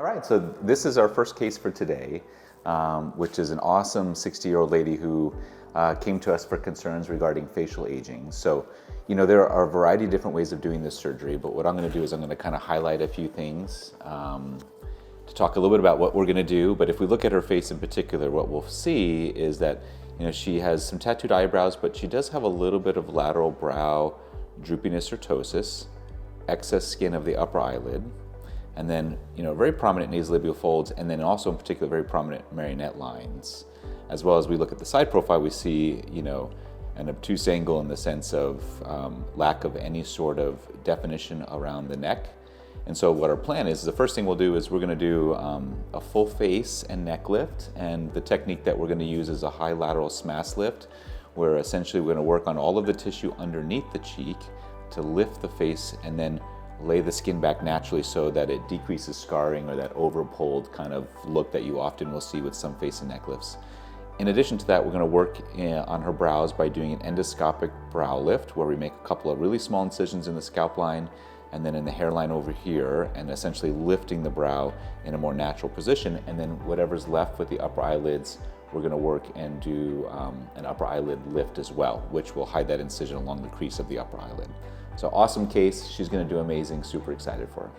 All right, so this is our first case for today, which is an awesome 60-year-old lady who came to us for concerns regarding facial aging. So, you know, there are a variety of different ways of doing this surgery, but what I'm going to do is I'm going to kind of highlight a few things to talk a little bit about what we're going to do. But if we look at her face in particular, what we'll see is that, you know, she has some tattooed eyebrows, but she does have a little bit of lateral brow droopiness or ptosis, excess skin of the upper eyelid, and then, you know, very prominent nasolabial folds, and then also in particular very prominent marionette lines. As well as we look at the side profile, we see, you know, an obtuse angle in the sense of lack of any sort of definition around the neck. And so what our plan is the first thing we'll do is we're going to do a full face and neck lift, and the technique that we're going to use is a high lateral SMAS lift, where essentially we're going to work on all of the tissue underneath the cheek to lift the face and then lay the skin back naturally so that it decreases scarring or that overpulled kind of look that you often will see with some face and neck lifts. In addition to that, we're going to work on her brows by doing an endoscopic brow lift, where we make a couple of really small incisions in the scalp line and then in the hairline over here, and essentially lifting the brow in a more natural position. And then whatever's left with the upper eyelids, we're going to work and do an upper eyelid lift as well, which will hide that incision along the crease of the upper eyelid. So awesome case. She's going to do amazing. Super excited for her.